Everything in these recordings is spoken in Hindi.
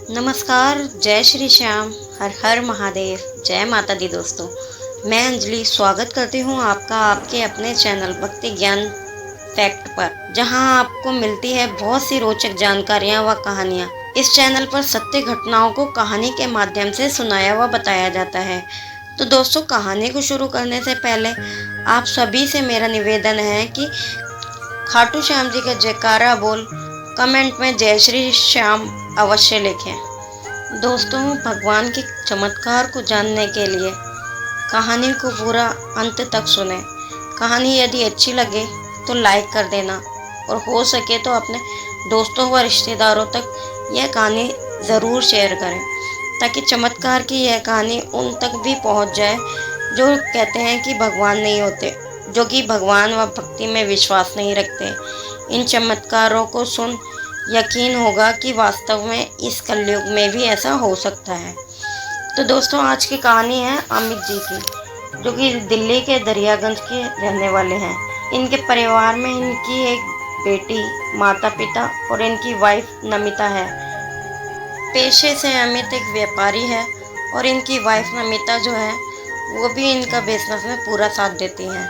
नमस्कार, जय श्री श्याम, हर हर महादेव, जय माता दी दोस्तों। मैं अंजलि स्वागत करती हूँ आपका आपके अपने चैनल भक्ति ज्ञान फैक्ट पर, जहाँ आपको मिलती है बहुत सी रोचक जानकारियाँ व कहानियाँ। इस चैनल पर सत्य घटनाओं को कहानी के माध्यम से सुनाया व बताया जाता है। तो दोस्तों, कहानी को शुरू करने से पहले आप सभी से मेरा निवेदन है कि खाटू श्याम जी का जयकारा बोल कमेंट में जय श्री श्याम अवश्य लिखें। दोस्तों, भगवान के चमत्कार को जानने के लिए कहानी को पूरा अंत तक सुने। कहानी यदि अच्छी लगे तो लाइक कर देना और हो सके तो अपने दोस्तों व रिश्तेदारों तक यह कहानी ज़रूर शेयर करें, ताकि चमत्कार की यह कहानी उन तक भी पहुंच जाए जो कहते हैं कि भगवान नहीं होते, जो कि भगवान व भक्ति में विश्वास नहीं रखते। इन चमत्कारों को सुन यकीन होगा कि वास्तव में इस कलयुग में भी ऐसा हो सकता है। तो दोस्तों, आज की कहानी है अमित जी की, जो कि दिल्ली के दरियागंज के रहने वाले हैं। इनके परिवार में इनकी एक बेटी, माता पिता और इनकी वाइफ नमिता है। पेशे से अमित एक व्यापारी है और इनकी वाइफ नमिता जो है वो भी इनका बिजनेस में पूरा साथ देती हैं।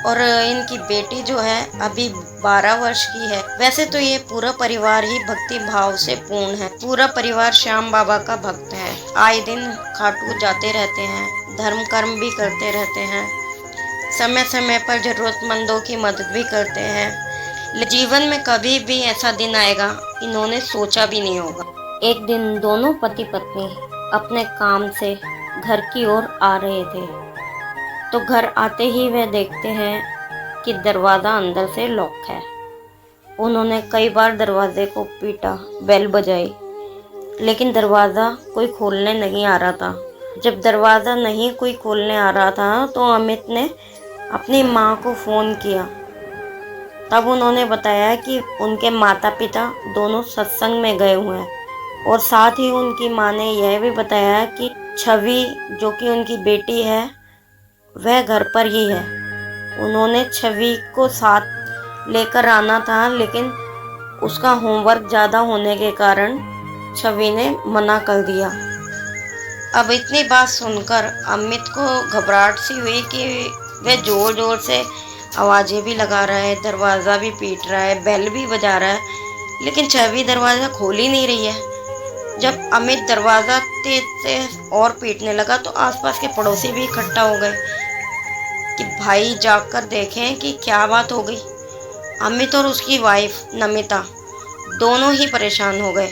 और इनकी बेटी जो है अभी 12 वर्ष की है। वैसे तो ये पूरा परिवार ही भक्ति भाव से पूर्ण है। पूरा परिवार श्याम बाबा का भक्त है। आए दिन खाटू जाते रहते हैं, धर्म कर्म भी करते रहते हैं, समय समय पर जरूरतमंदों की मदद भी करते हैं। जीवन में कभी भी ऐसा दिन आएगा इन्होंने सोचा भी नहीं होगा। एक दिन दोनों पति पत्नी अपने काम से घर की ओर आ रहे थे, तो घर आते ही वह देखते हैं कि दरवाज़ा अंदर से लॉक है। उन्होंने कई बार दरवाजे को पीटा, बेल बजाई, लेकिन दरवाज़ा कोई खोलने नहीं आ रहा था। जब दरवाज़ा नहीं कोई खोलने आ रहा था तो अमित ने अपनी माँ को फ़ोन किया। तब उन्होंने बताया कि उनके माता पिता दोनों सत्संग में गए हुए हैं, और साथ ही उनकी माँ ने यह भी बताया कि छवि, जो कि उनकी बेटी है, वह घर पर ही है। उन्होंने छवि को साथ लेकर आना था, लेकिन उसका होमवर्क ज़्यादा होने के कारण छवि ने मना कर दिया। अब इतनी बात सुनकर अमित को घबराहट सी हुई कि वह ज़ोर ज़ोर से आवाज़ें भी लगा रहा है, दरवाज़ा भी पीट रहा है, बेल भी बजा रहा है, लेकिन छवि दरवाज़ा खोल ही नहीं रही है। जब अमित दरवाज़ा तेज से और पीटने लगा तो आसपास के पड़ोसी भी इकट्ठा हो गए कि भाई जाकर देखें कि क्या बात हो गई। अमित और उसकी वाइफ नमिता दोनों ही परेशान हो गए।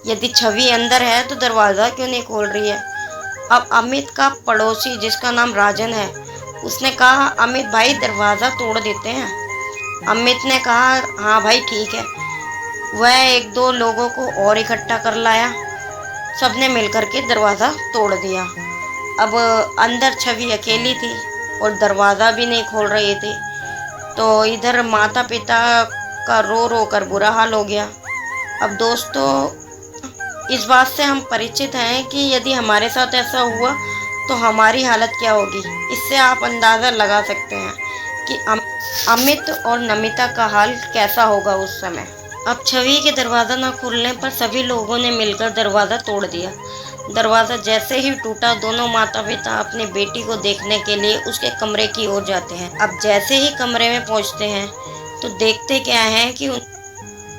यदि छवि अंदर है तो दरवाज़ा क्यों नहीं खोल रही है। अब अमित का पड़ोसी, जिसका नाम राजन है, उसने कहा, अमित भाई दरवाज़ा तोड़ देते हैं। अमित ने कहा, हाँ भाई ठीक है। वह एक दो लोगों को और इकट्ठा कर लाया, सबने मिलकर के दरवाज़ा तोड़ दिया। अब अंदर छवि अकेली थी और दरवाज़ा भी नहीं खोल रही थी, तो इधर माता पिता का रो रो कर बुरा हाल हो गया। अब दोस्तों, इस बात से हम परिचित हैं कि यदि हमारे साथ ऐसा हुआ तो हमारी हालत क्या होगी। इससे आप अंदाज़ा लगा सकते हैं कि अमित और नमिता का हाल कैसा होगा उस समय। अब छवि के दरवाज़ा न खुलने पर सभी लोगों ने मिलकर दरवाज़ा तोड़ दिया। दरवाज़ा जैसे ही टूटा, दोनों माता पिता अपनी बेटी को देखने के लिए उसके कमरे की ओर जाते हैं। अब जैसे ही कमरे में पहुंचते हैं तो देखते क्या है कि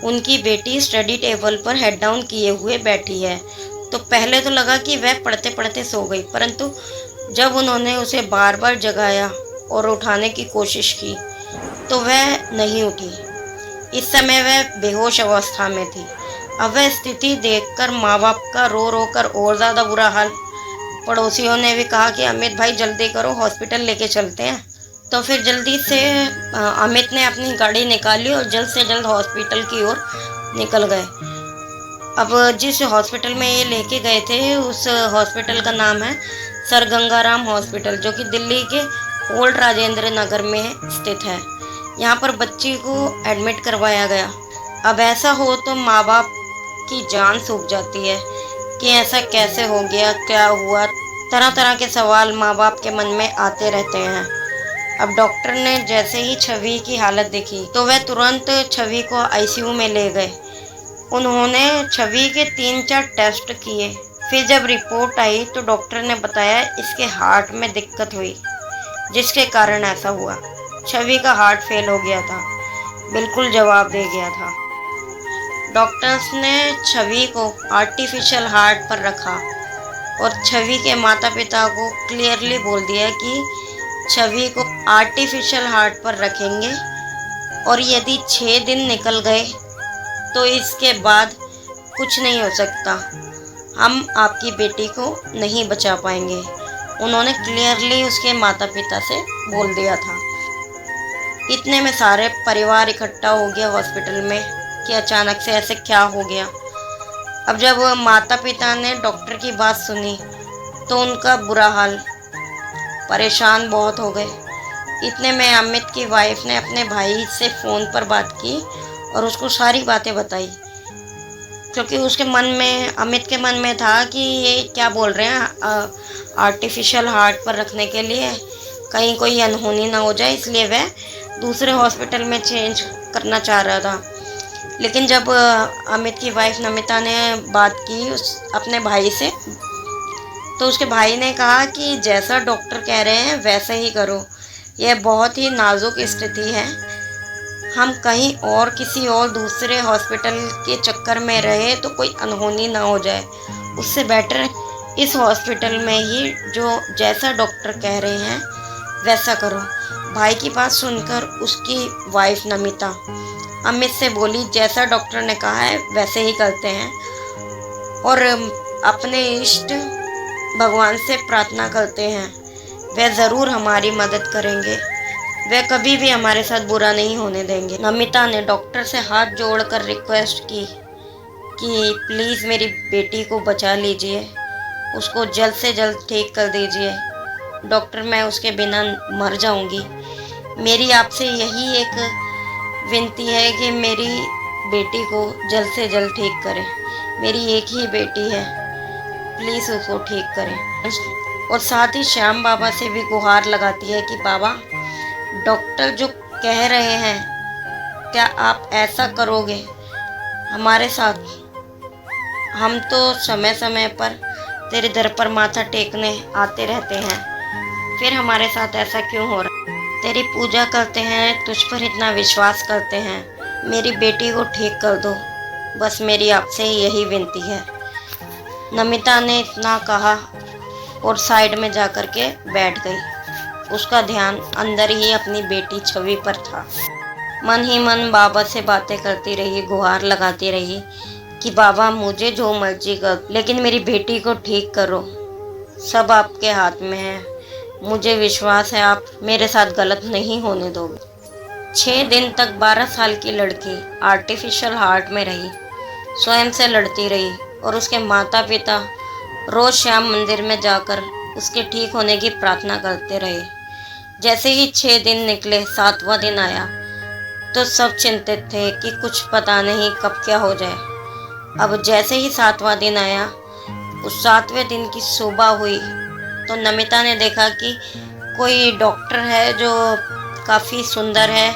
उनकी बेटी स्टडी टेबल पर हेड डाउन किए हुए बैठी है। तो पहले तो लगा कि वह पढ़ते पढ़ते सो गई, परंतु जब उन्होंने उसे बार बार जगाया और उठाने की कोशिश की तो वह नहीं उठी। इस समय वह बेहोश अवस्था में थी। अब वह स्थिति देखकर माँ बाप का रो रो कर और ज़्यादा बुरा हाल। पड़ोसियों ने भी कहा कि अमित भाई जल्दी करो, हॉस्पिटल लेके चलते हैं। तो फिर जल्दी से अमित ने अपनी गाड़ी निकाली और जल्द से जल्द हॉस्पिटल की ओर निकल गए। अब जिस हॉस्पिटल में ये लेके गए थे, उस हॉस्पिटल का नाम है सर गंगाराम हॉस्पिटल, जो कि दिल्ली के ओल्ड राजेंद्र नगर में स्थित है। यहाँ पर बच्ची को एडमिट करवाया गया। अब ऐसा हो तो माँ बाप की जान सूख जाती है कि ऐसा कैसे हो गया, क्या हुआ। तरह तरह के सवाल माँ बाप के मन में आते रहते हैं। अब डॉक्टर ने जैसे ही छवि की हालत देखी तो वह तुरंत छवि को आईसीयू में ले गए। उन्होंने छवि के 3-4 टेस्ट किए। फिर जब रिपोर्ट आई तो डॉक्टर ने बताया इसके हार्ट में दिक्कत हुई, जिसके कारण ऐसा हुआ। छवि का हार्ट फेल हो गया था, बिल्कुल जवाब दे गया था। डॉक्टर्स ने छवि को आर्टिफिशियल हार्ट पर रखा और छवि के माता पिता को क्लियरली बोल दिया कि छवि को आर्टिफिशियल हार्ट पर रखेंगे और यदि 6 दिन निकल गए तो इसके बाद कुछ नहीं हो सकता, हम आपकी बेटी को नहीं बचा पाएंगे। उन्होंने क्लियरली उसके माता पिता से बोल दिया था। इतने में सारे परिवार इकट्ठा हो गया हॉस्पिटल में कि अचानक से ऐसे क्या हो गया। अब जब माता पिता ने डॉक्टर की बात सुनी तो उनका बुरा हाल, परेशान बहुत हो गए। इतने में अमित की वाइफ ने अपने भाई से फ़ोन पर बात की और उसको सारी बातें बताई, क्योंकि उसके मन में, अमित के मन में था कि ये क्या बोल रहे हैं, आर्टिफिशियल हार्ट पर रखने के लिए कहीं कोई अनहोनी ना हो जाए, इसलिए वह दूसरे हॉस्पिटल में चेंज करना चाह रहा था। लेकिन जब अमित की वाइफ नमिता ने बात की अपने भाई से, तो उसके भाई ने कहा कि जैसा डॉक्टर कह रहे हैं वैसे ही करो, यह बहुत ही नाजुक स्थिति है, हम कहीं और किसी और दूसरे हॉस्पिटल के चक्कर में रहे तो कोई अनहोनी ना हो जाए, उससे बेटर इस हॉस्पिटल में ही जो जैसा डॉक्टर कह रहे हैं वैसा करो। भाई की बात सुनकर उसकी वाइफ नमिता अमित से बोली, जैसा डॉक्टर ने कहा है वैसे ही करते हैं और अपने इष्ट भगवान से प्रार्थना करते हैं, वह ज़रूर हमारी मदद करेंगे, वह कभी भी हमारे साथ बुरा नहीं होने देंगे। नमिता ने डॉक्टर से हाथ जोड़कर रिक्वेस्ट की कि प्लीज़ मेरी बेटी को बचा लीजिए, उसको जल्द से जल्द ठीक कर दीजिए। डॉक्टर, मैं उसके बिना मर जाऊंगी। मेरी आपसे यही एक विनती है कि मेरी बेटी को जल्द से जल्द ठीक करें, मेरी एक ही बेटी है, प्लीज़ उसको ठीक करें। और साथ ही श्याम बाबा से भी गुहार लगाती है कि बाबा, डॉक्टर जो कह रहे हैं, क्या आप ऐसा करोगे हमारे साथ? हम तो समय समय पर तेरे दर पर माथा टेकने आते रहते हैं, फिर हमारे साथ ऐसा क्यों हो रहा? तेरी पूजा करते हैं, तुझ पर इतना विश्वास करते हैं, मेरी बेटी को ठीक कर दो, बस मेरी आपसे यही विनती है। नमिता ने इतना कहा और साइड में जा कर के बैठ गई। उसका ध्यान अंदर ही अपनी बेटी छवि पर था। मन ही मन बाबा से बातें करती रही, गुहार लगाती रही कि बाबा मुझे जो मर्जी कर, लेकिन मेरी बेटी को ठीक करो, सब आपके हाथ में है, मुझे विश्वास है आप मेरे साथ गलत नहीं होने दोगे। 6 दिन तक 12 साल की लड़की आर्टिफिशियल हार्ट में रही, स्वयं से लड़ती रही और उसके माता पिता रोज़ श्याम मंदिर में जाकर उसके ठीक होने की प्रार्थना करते रहे। जैसे ही 6 दिन निकले, 7वां दिन आया तो सब चिंतित थे कि कुछ पता नहीं कब क्या हो जाए। अब जैसे ही 7वां दिन आया, उस 7वें दिन की सुबह हुई तो नमिता ने देखा कि कोई डॉक्टर है जो काफ़ी सुंदर है,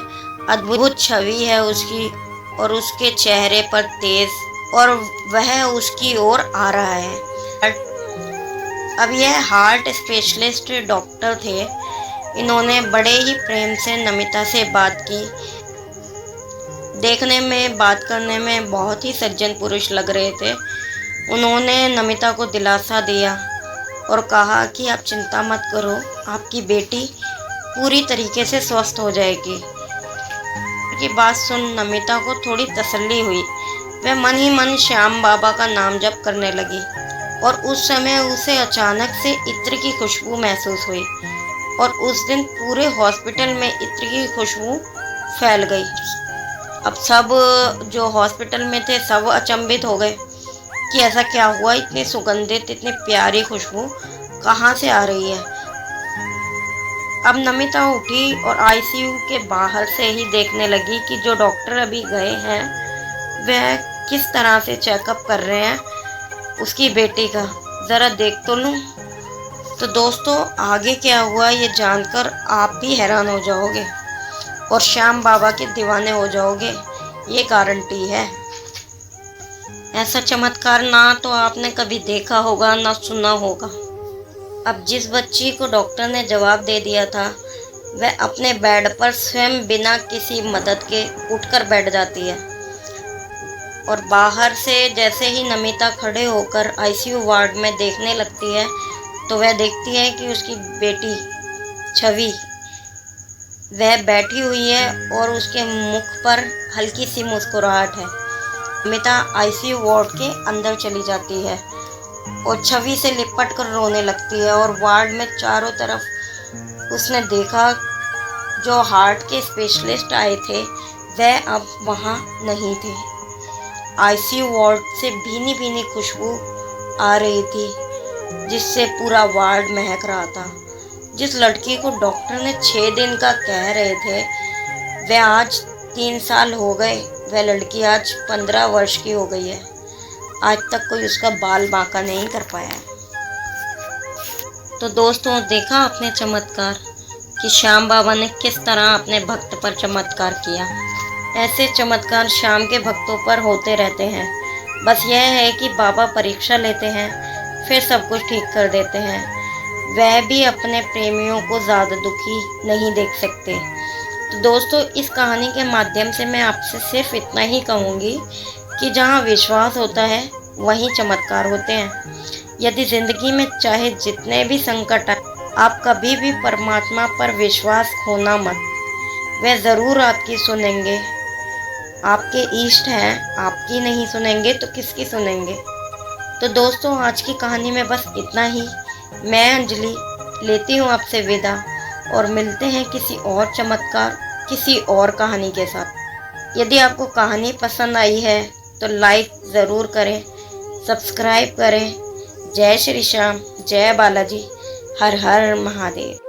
अद्भुत छवि है उसकी और उसके चेहरे पर तेज, और वह उसकी ओर आ रहा है। अब यह हार्ट स्पेशलिस्ट डॉक्टर थे। इन्होंने बड़े ही प्रेम से नमिता से बात की। देखने में, बात करने में बहुत ही सज्जन पुरुष लग रहे थे। उन्होंने नमिता को दिलासा दिया और कहा कि आप चिंता मत करो, आपकी बेटी पूरी तरीके से स्वस्थ हो जाएगी। की बात सुन नमिता को थोड़ी तसल्ली हुई। वह मन ही मन श्याम बाबा का नाम जप करने लगी और उस समय उसे अचानक से इत्र की खुशबू महसूस हुई और उस दिन पूरे हॉस्पिटल में इत्र की खुशबू फैल गई। अब सब जो हॉस्पिटल में थे सब अचंभित हो गए कि ऐसा क्या हुआ, इतनी सुगंधित, इतनी प्यारी खुशबू कहाँ से आ रही है। अब नमिता उठी और आईसीयू के बाहर से ही देखने लगी कि जो डॉक्टर अभी गए हैं वह किस तरह से चेकअप कर रहे हैं उसकी बेटी का, ज़रा देख तो लूँ। तो दोस्तों, आगे क्या हुआ ये जानकर आप भी हैरान हो जाओगे और श्याम बाबा के दीवाने हो जाओगे, ये गारंटी है। ऐसा चमत्कार ना तो आपने कभी देखा होगा ना सुना होगा। अब जिस बच्ची को डॉक्टर ने जवाब दे दिया था, वह अपने बेड पर स्वयं बिना किसी मदद के उठकर बैठ जाती है और बाहर से जैसे ही नमिता खड़े होकर आईसीयू वार्ड में देखने लगती है, तो वह देखती है कि उसकी बेटी छवि वह बैठी हुई है और उसके मुख पर हल्की सी मुस्कुराहट है। नमिता आईसीयू वार्ड के अंदर चली जाती है और छवि से लिपट कर रोने लगती है और वार्ड में चारों तरफ उसने देखा जो हार्ट के स्पेशलिस्ट आए थे वह अब वहाँ नहीं थे। आईसीयू वार्ड से भीनी भीनी खुशबू आ रही थी जिससे पूरा वार्ड महक रहा था। जिस लड़की को डॉक्टर ने 6 दिन का कह रहे थे वह आज 3 साल हो गए, वह लड़की आज 15 वर्ष की हो गई है। आज तक कोई उसका बाल बांका नहीं कर पाया है। तो दोस्तों, देखा आपने चमत्कार कि श्याम बाबा ने किस तरह अपने भक्त पर चमत्कार किया। ऐसे चमत्कार श्याम के भक्तों पर होते रहते हैं। बस यह है कि बाबा परीक्षा लेते हैं, फिर सब कुछ ठीक कर देते हैं। वह भी अपने प्रेमियों को ज़्यादा दुखी नहीं देख सकते। तो दोस्तों, इस कहानी के माध्यम से मैं आपसे सिर्फ इतना ही कहूँगी कि जहाँ विश्वास होता है वहीं चमत्कार होते हैं। यदि ज़िंदगी में चाहे जितने भी संकट आए, आप कभी भी परमात्मा पर विश्वास खोना मत। वह ज़रूर आपकी सुनेंगे। आपके इष्ट हैं, आपकी नहीं सुनेंगे तो किसकी सुनेंगे। तो दोस्तों, आज की कहानी में बस इतना ही। मैं अंजलि लेती हूँ आपसे विदा और मिलते हैं किसी और चमत्कार, किसी और कहानी के साथ। यदि आपको कहानी पसंद आई है तो लाइक ज़रूर करें, सब्सक्राइब करें। जय श्री श्याम, जय बालाजी, हर हर महादेव।